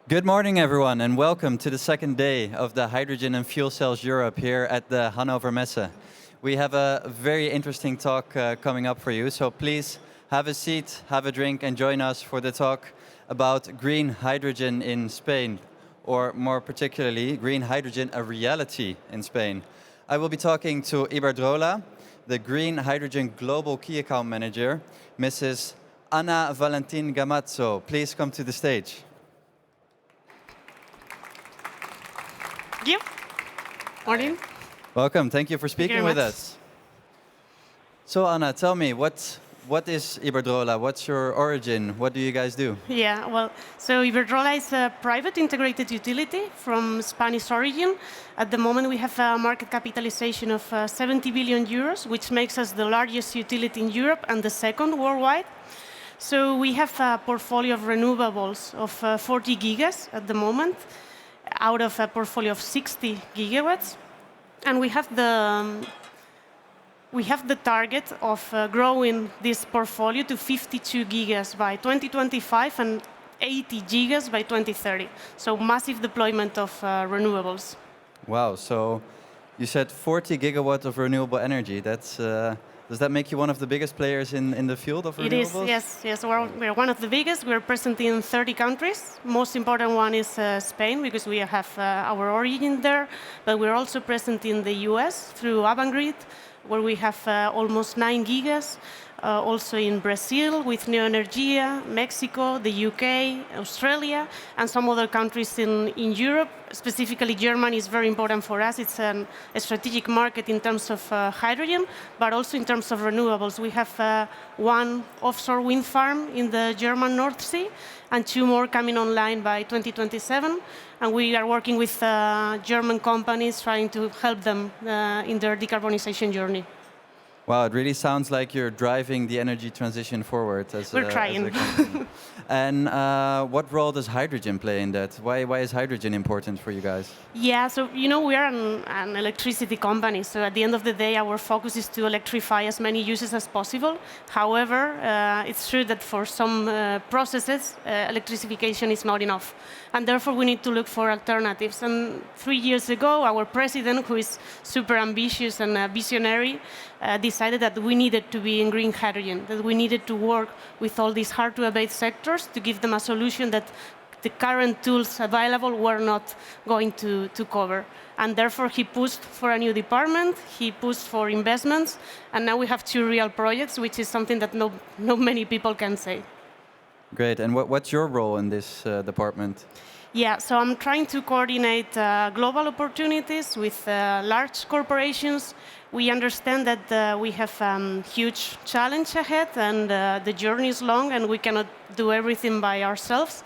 Good morning, everyone, and welcome to the second day of the Hydrogen and Fuel Cells Europe here at the Hannover Messe. We have a very interesting talk coming up for you, so please have a seat, have a drink, and join us for the talk about green hydrogen in Spain, or more particularly, green hydrogen, a reality in Spain. I will be talking to Iberdrola, the Green Hydrogen Global Key Account Manager, Mrs. Ana Valentin-Gamazo. Please come to the stage. Thank you. Morning. Welcome. Thank you for speaking with much. us. So, Anna, tell me, what is Iberdrola? What's your origin? What do you guys do? Yeah, well, so Iberdrola is a private integrated utility from Spanish origin. At the moment, we have a market capitalization of 70 billion euros, which makes us the largest utility in Europe and the second worldwide. So we have a portfolio of renewables of 40 gigas at the moment, out of a portfolio of 60 gigawatts. And we have the target of growing this portfolio to 52 gigas by 2025 and 80 gigas by 2030. So massive deployment of renewables. Wow, so you said 40 gigawatts of renewable energy. That's, does that make you one of the biggest players in the field of renewables? It is, yes. We're one of the biggest. We're present in 30 countries. Most important one is Spain, because we have our origin there. But we're also present in the US through Avangrid, where we have almost 9 gigas. Also in Brazil with Neoenergia, Mexico, the UK, Australia, and some other countries in Europe. Specifically, Germany is very important for us. It's a strategic market in terms of hydrogen, but also in terms of renewables. We have one offshore wind farm in the German North Sea and 2 more coming online by 2027. And we are working with German companies trying to help them in their decarbonization journey. Wow, it really sounds like you're driving the energy transition forward We're trying. as a company. And what role does hydrogen play in that? Why is hydrogen important for you guys? Yeah, so we are an electricity company, so at the end of the day, our focus is to electrify as many uses as possible. However, it's true that for some processes, electrification is not enough, and therefore we need to look for alternatives. And 3 years ago, our president, who is super ambitious and visionary, decided that we needed to be in green hydrogen, that we needed to work with all these hard-to-abate sectors to give them a solution that the current tools available were not going to cover. And therefore, he pushed for a new department, he pushed for investments, and now we have 2 real projects, which is something that not many people can say. Great. And what's your role in this department? Yeah, so I'm trying to coordinate global opportunities with large corporations. We understand that we have a huge challenge ahead, and the journey is long, and we cannot do everything by ourselves.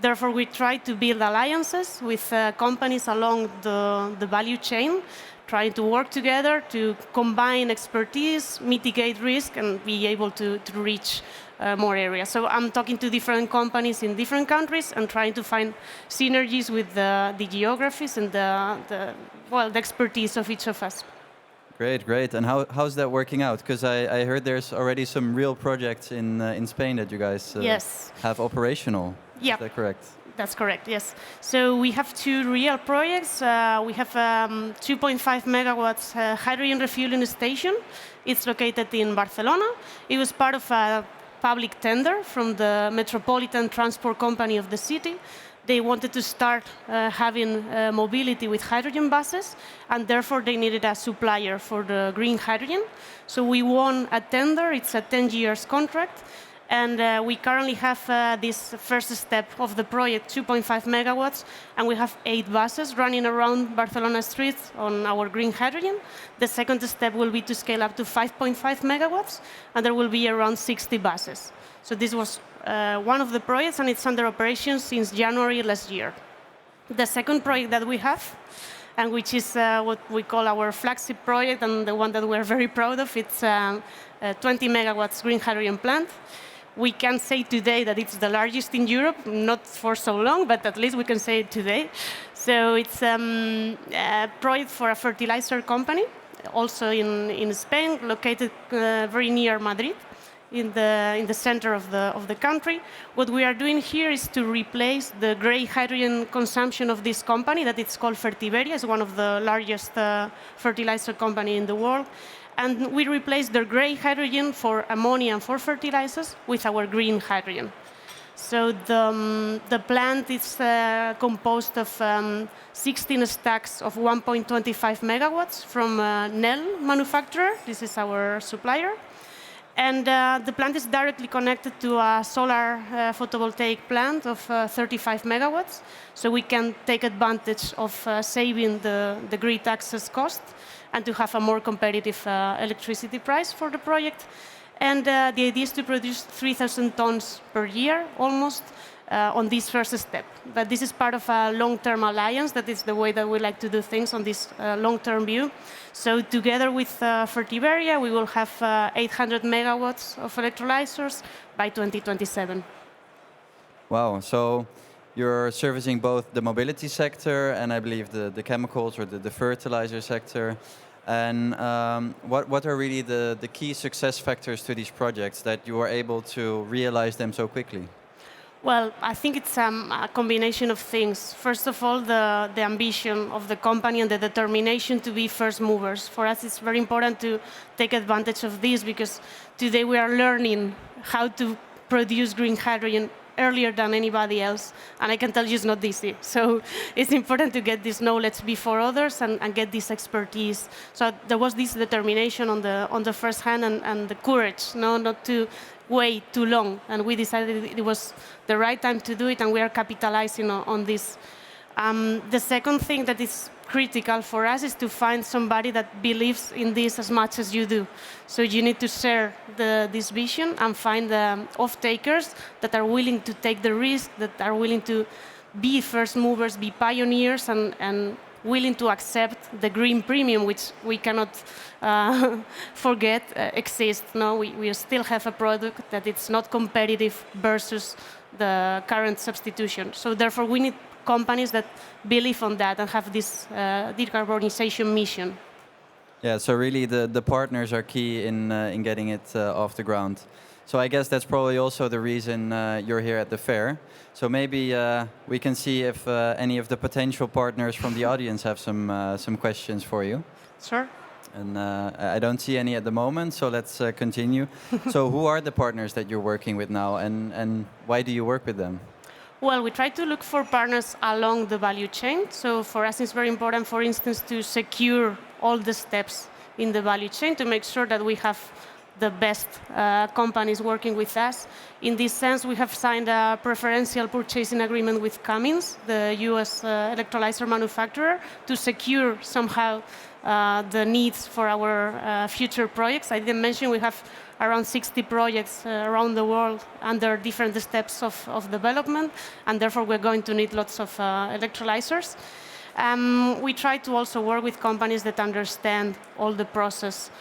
Therefore, we try to build alliances with companies along the value chain, trying to work together to combine expertise, mitigate risk, and be able to reach more areas. So I'm talking to different companies in different countries and trying to find synergies with the geographies and the expertise of each of us. Great. And how's that working out? Because I heard there's already some real projects in Spain that you guys have operational. Yeah. Is that correct? That's correct, yes. So we have 2 real projects. We have 2.5 megawatts hydrogen refueling station. It's located in Barcelona. It was part of a public tender from the Metropolitan Transport Company of the city. They wanted to start having mobility with hydrogen buses, and therefore they needed a supplier for the green hydrogen. So we won a tender. It's a 10 years contract. And we currently have this first step of the project, 2.5 megawatts, and we have 8 buses running around Barcelona streets on our green hydrogen. The second step will be to scale up to 5.5 megawatts, and there will be around 60 buses. So this was one of the projects, and it's under operation since January last year. The second project that we have, and which is what we call our flagship project, and the one that we're very proud of, it's a 20 megawatts green hydrogen plant. We can say today that it's the largest in Europe, not for so long, but at least we can say it today. So it's a project for a fertilizer company, also in Spain, located very near Madrid. in the center of the country. What we are doing here is to replace the gray hydrogen consumption of this company that it's called Fertiberia. It's one of the largest fertilizer company in the world. And we replace their gray hydrogen for ammonia and for fertilizers with our green hydrogen. So the plant is composed of 16 stacks of 1.25 megawatts from Nel manufacturer. This is our supplier. And the plant is directly connected to a solar photovoltaic plant of 35 megawatts. So we can take advantage of saving the grid access cost and to have a more competitive electricity price for the project. And the idea is to produce 3,000 tons per year, almost, on this first step. But this is part of a long-term alliance. That is the way that we like to do things on this long-term view. So together with Fertiberia, we will have 800 megawatts of electrolyzers by 2027. Wow. So you're servicing both the mobility sector and I believe the chemicals or the fertilizer sector. And what are really the key success factors to these projects that you are able to realize them so quickly? Well, I think it's a combination of things. First of all, the ambition of the company and the determination to be first movers. For us, it's very important to take advantage of this because today we are learning how to produce green hydrogen earlier than anybody else, and I can tell you it's not easy. So it's important to get this knowledge before others and get this expertise. So there was this determination on the first hand and the courage, not to wait too long. And we decided it was the right time to do it, and we are capitalizing on this. The second thing that is critical for us is to find somebody that believes in this as much as you do. So you need to share this vision and find the off-takers that are willing to take the risk, that are willing to be first movers, be pioneers, and willing to accept the green premium, which we cannot forget exists. No, we still have a product that it's not competitive versus the current substitution. So therefore, we need companies that believe on that and have this decarbonization mission. Yeah, so really the partners are key in getting it off the ground. So I guess that's probably also the reason you're here at the fair. So maybe we can see if any of the potential partners from the audience have some questions for you. Sure. And I don't see any at the moment, so let's continue. So who are the partners that you're working with now, and why do you work with them? Well, we try to look for partners along the value chain. So for us, it's very important, for instance, to secure all the steps in the value chain to make sure that we have the best companies working with us. In this sense, we have signed a preferential purchasing agreement with Cummins, the US electrolyzer manufacturer, to secure somehow the needs for our future projects. I didn't mention we have around 60 projects around the world under different steps of development, and therefore we're going to need lots of electrolyzers. We try to also work with companies that understand all the process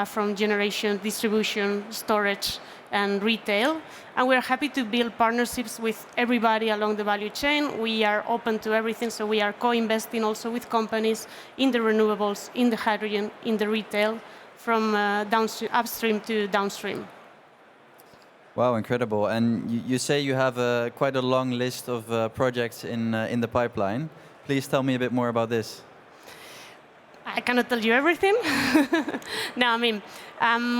from generation, distribution, storage, and retail. And we're happy to build partnerships with everybody along the value chain. We are open to everything, so we are co-investing also with companies in the renewables, in the hydrogen, in the retail, from upstream to downstream. Wow, incredible. And you say you have quite a long list of projects in the pipeline. Please tell me a bit more about this. I cannot tell you everything. No, I mean,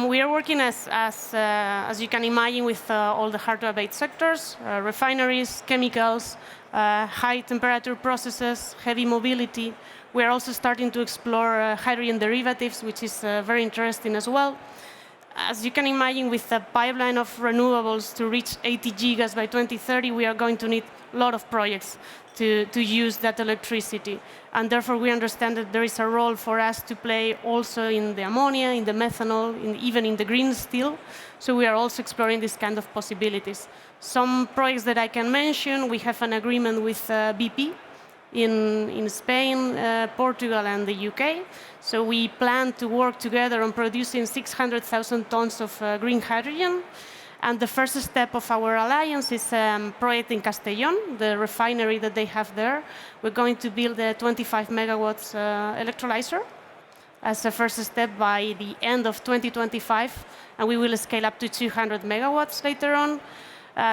we are working as you can imagine with all the hard-to-abate sectors, refineries, chemicals, high-temperature processes, heavy mobility. We are also starting to explore hydrogen derivatives, which is very interesting as well. As you can imagine, with the pipeline of renewables to reach 80 gigas by 2030, we are going to need a lot of projects to use that electricity. And therefore, we understand that there is a role for us to play also in the ammonia, in the methanol, even in the green steel. So we are also exploring this kind of possibilities. Some projects that I can mention, we have an agreement with BP in Spain, Portugal, and the UK. So we plan to work together on producing 600,000 tons of green hydrogen. And the first step of our alliance is a project in Castellón, the refinery that they have there. We're going to build a 25 megawatts electrolyzer. as a first step by the end of 2025, and we will scale up to 200 megawatts later on.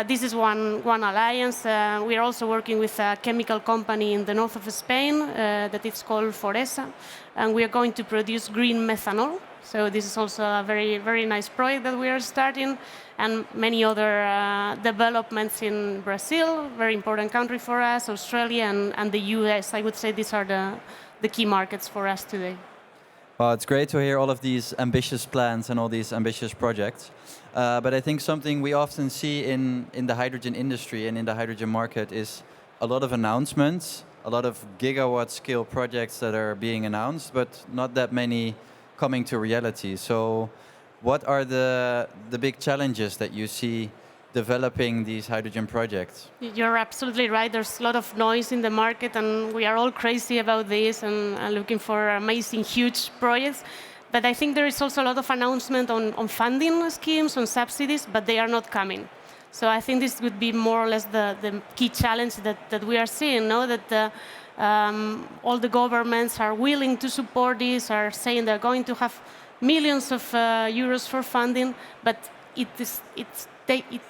This is one alliance. We are also working with a chemical company in the north of Spain that is called Foresa, and we are going to produce green methanol. So this is also a very, very nice project that we are starting, and many other developments in Brazil, very important country for us, Australia, and the US. I would say these are the key markets for us today. Well, it's great to hear all of these ambitious plans and all these ambitious projects. But I think something we often see in the hydrogen industry and in the hydrogen market is a lot of announcements, a lot of gigawatt scale projects that are being announced, but not that many coming to reality. So what are the big challenges that you see developing these hydrogen projects? You're absolutely right. There's a lot of noise in the market, and we are all crazy about this and looking for amazing, huge projects. But I think there is also a lot of announcement on funding schemes, on subsidies, but they are not coming. So I think this would be more or less the key challenge that we are seeing, no? That all the governments are willing to support this, are saying they're going to have millions of euros for funding, but it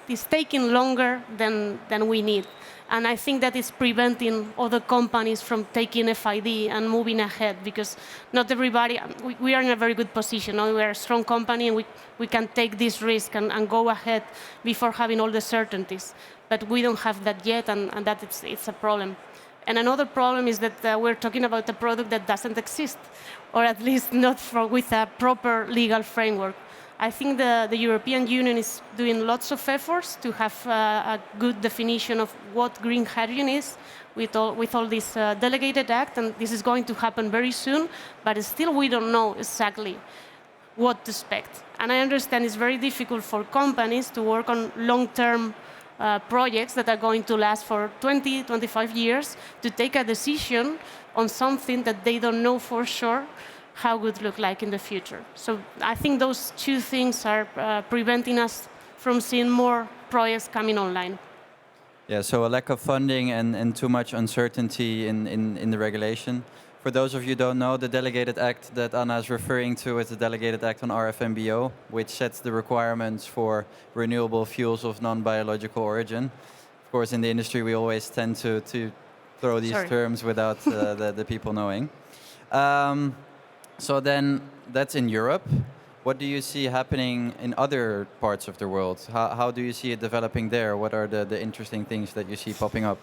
is taking longer than we need. And I think that is preventing other companies from taking FID and moving ahead, because not everybody, we are in a very good position. No? We are a strong company, and we can take this risk and go ahead before having all the certainties. But we don't have that yet, and that it's a problem. And another problem is that we're talking about a product that doesn't exist, or at least not with a proper legal framework. I think the European Union is doing lots of efforts to have a good definition of what green hydrogen is with all this delegated act, and this is going to happen very soon, but still we don't know exactly what to expect. And I understand it's very difficult for companies to work on long-term projects that are going to last for 20, 25 years to take a decision on something that they don't know for sure how it would look like in the future. So I think those two things are preventing us from seeing more projects coming online. Yeah, so a lack of funding and too much uncertainty in the regulation. For those of you who don't know, the delegated act that Anna is referring to is the delegated act on RFNBO, which sets the requirements for renewable fuels of non-biological origin. Of course, in the industry, we always tend to throw these terms without the people knowing. So then that's in Europe. What do you see happening in other parts of the world? How do you see it developing there? What are the interesting things that you see popping up?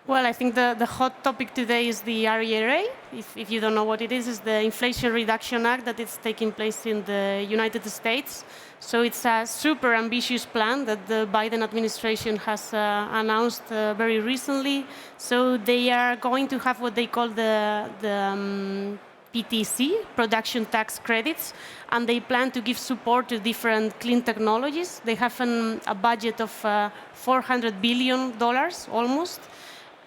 Well, I think the hot topic today is the IRA. If you don't know what it is the Inflation Reduction Act that is taking place in the United States. So it's a super ambitious plan that the Biden administration has announced very recently. So they are going to have what they call the PTC, production tax credits, and they plan to give support to different clean technologies. They have a budget of $400 billion almost.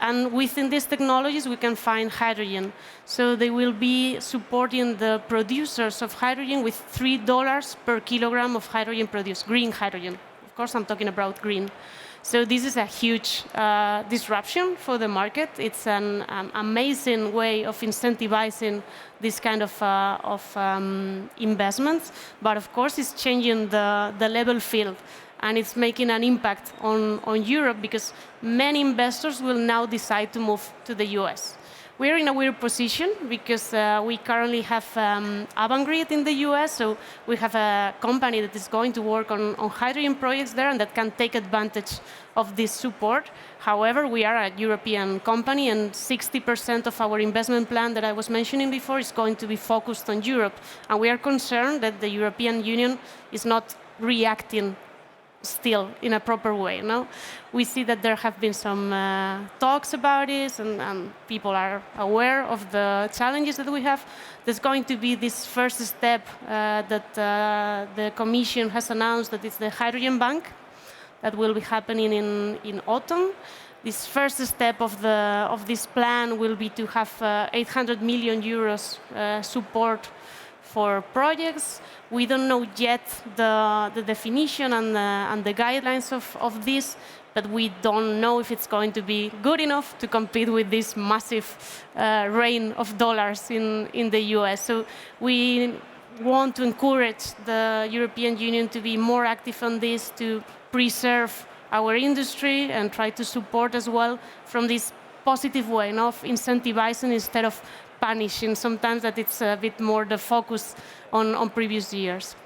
And within these technologies, we can find hydrogen. So they will be supporting the producers of hydrogen with $3 per kilogram of hydrogen produced, green hydrogen. Of course, I'm talking about green. So this is a huge disruption for the market. It's an amazing way of incentivizing this kind of investments. But of course, it's changing the level field. And it's making an impact on Europe because many investors will now decide to move to the US. We're in a weird position because we currently have Avangrid in the US, so we have a company that is going to work on hydrogen projects there and that can take advantage of this support. However, we are a European company and 60% of our investment plan that I was mentioning before is going to be focused on Europe. And we are concerned that the European Union is not reacting still in a proper way. No? We see that there have been some talks about this and people are aware of the challenges that we have. There's going to be this first step that the Commission has announced, that it's the Hydrogen Bank that will be happening in autumn. This first step of this plan will be to have 800 million euros support for projects. We don't know yet the definition and the guidelines of this, but we don't know if it's going to be good enough to compete with this massive rain of dollars in the US. So we want to encourage the European Union to be more active on this, to preserve our industry and try to support as well from this positive way, of incentivizing instead of punishing. Sometimes that it's a bit more the focus on previous years.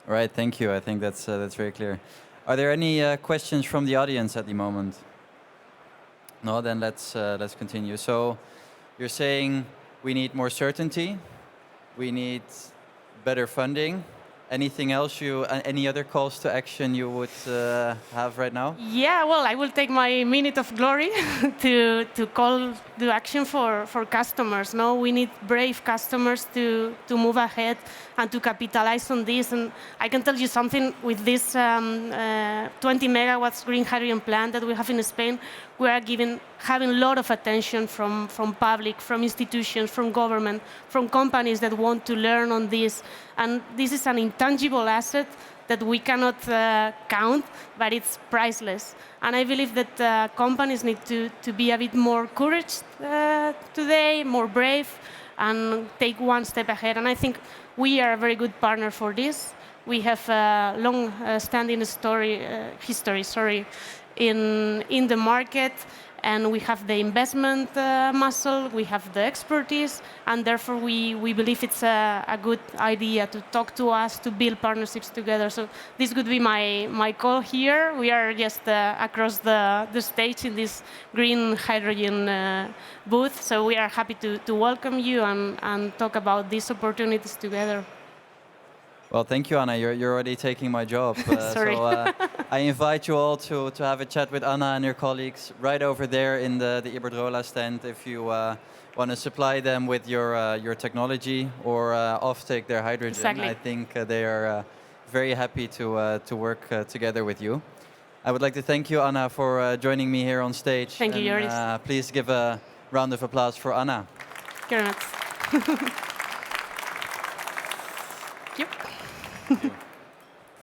All right, thank you. I think that's very clear. Are there any questions from the audience at the moment? No, then let's continue. So you're saying we need more certainty, we need better funding. Anything else any other calls to action you would have right now? Yeah, well, I will take my minute of glory to call to action for customers. No, we need brave customers to move ahead and to capitalize on this. And I can tell you something with this 20 megawatts green hydrogen plant that we have in Spain. We are having a lot of attention from public, from institutions, from government, from companies that want to learn on this. And this is an intangible asset that we cannot count, but it's priceless. And I believe that companies need to be a bit more courage today, more brave, and take one step ahead. And I think we are a very good partner for this. We have a long-standing history in the market, and we have the investment muscle, we have the expertise, and therefore we believe it's a good idea to talk to us, to build partnerships together. So this would be my call here. We are just across the stage in this green hydrogen booth, so we are happy to welcome you and talk about these opportunities together. Well, thank you, Anna. You're already taking my job. Sorry. So I invite you all to have a chat with Anna and your colleagues right over there in the Iberdrola stand if you want to supply them with your technology or offtake their hydrogen. Exactly. I think they are very happy to work together with you. I would like to thank you, Anna, for joining me here on stage. Thank you, Joris. Please give a round of applause for Anna. Very much. Yep. Thank you.